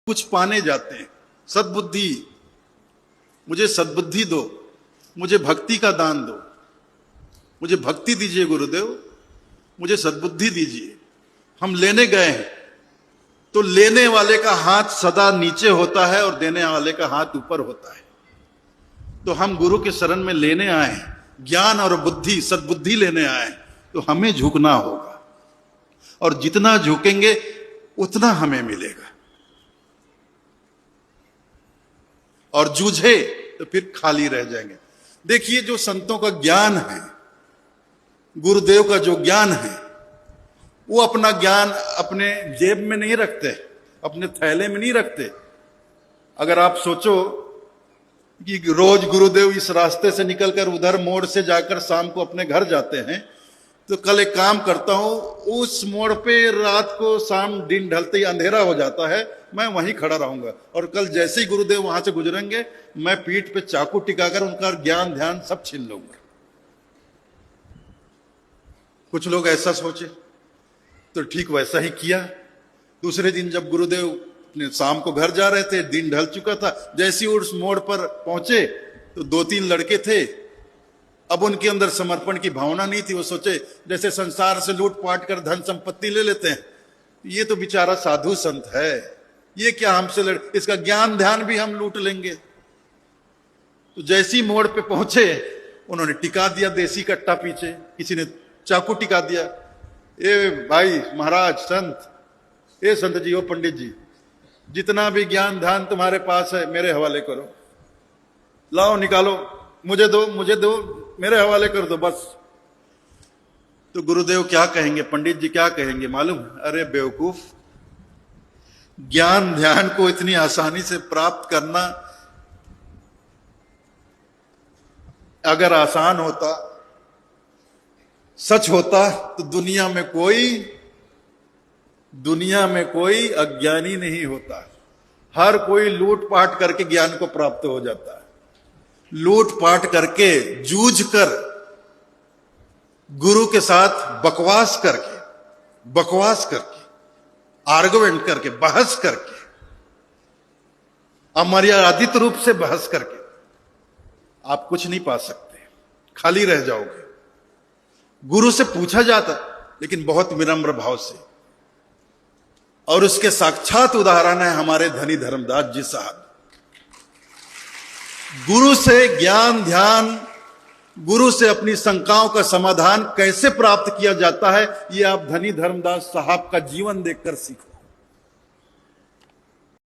कुछ पाने जाते हैं। सद्बुद्धि, मुझे सद्बुद्धि दो, मुझे भक्ति का दान दो, मुझे भक्ति दीजिए गुरुदेव, मुझे सद्बुद्धि दीजिए। हम लेने गए हैं तो लेने वाले का हाथ सदा नीचे होता है और देने वाले का हाथ ऊपर होता है। तो हम गुरु के शरण में लेने आए हैं, ज्ञान और बुद्धि, सद्बुद्धि लेने आए हैं, तो हमें झुकना होगा और जितना झुकेंगे उतना हमें मिलेगा। और जूझे तो फिर खाली रह जाएंगे। देखिए, जो संतों का ज्ञान है, गुरुदेव का जो ज्ञान है, वो अपना ज्ञान अपने जेब में नहीं रखते, अपने थैले में नहीं रखते। अगर आप सोचो कि रोज गुरुदेव इस रास्ते से निकलकर उधर मोड़ से जाकर शाम को अपने घर जाते हैं, तो कल एक काम करता हूं, उस मोड़ पे रात को शाम दिन ढलते ही अंधेरा हो जाता है, मैं वहीं खड़ा रहूंगा और कल जैसे ही गुरुदेव वहां से गुजरेंगे मैं पीठ पे चाकू टिकाकर उनका ज्ञान ध्यान सब छीन लूंगा। कुछ लोग ऐसा सोचे तो ठीक वैसा ही किया। दूसरे दिन जब गुरुदेव अपने शाम को घर जा रहे थे, दिन ढल चुका था, जैसे ही उस मोड़ पर पहुंचे तो 2-3 लड़के थे। अब उनके अंदर समर्पण की भावना नहीं थी। वो सोचे जैसे संसार से लूट पाट कर धन संपत्ति ले लेते हैं, ये तो बेचारा साधु संत है, ये क्या हमसे लड़, इसका ज्ञान ध्यान भी हम लूट लेंगे। तो जैसी मोड़ पे पहुंचे उन्होंने टिका दिया देसी कट्टा पीछे, किसी ने चाकू टिका दिया। ए भाई महाराज संत, ए संत जी, ओ पंडित जी, जितना भी ज्ञान ध्यान तुम्हारे पास है मेरे हवाले करो, लाओ निकालो, मुझे दो, मेरे हवाले कर दो बस। तो गुरुदेव क्या कहेंगे, पंडित जी क्या कहेंगे मालूम? अरे बेवकूफ, ज्ञान ध्यान को इतनी आसानी से प्राप्त करना अगर आसान होता, सच होता, तो दुनिया में कोई अज्ञानी नहीं होता। हर कोई लूटपाट करके ज्ञान को प्राप्त हो जाता है। लूटपाट करके, जूझ कर, गुरु के साथ बकवास करके, आर्गुमेंट करके, बहस करके, अमर्यादित रूप से बहस करके आप कुछ नहीं पा सकते, खाली रह जाओगे। गुरु से पूछा जाता, लेकिन बहुत विनम्र भाव से। और उसके साक्षात उदाहरण है हमारे धनी धर्मदास जी साहब। गुरु से ज्ञान ध्यान, गुरु से अपनी शंकाओं का समाधान कैसे प्राप्त किया जाता है, ये आप धनी धर्मदास साहब का जीवन देखकर सीखो।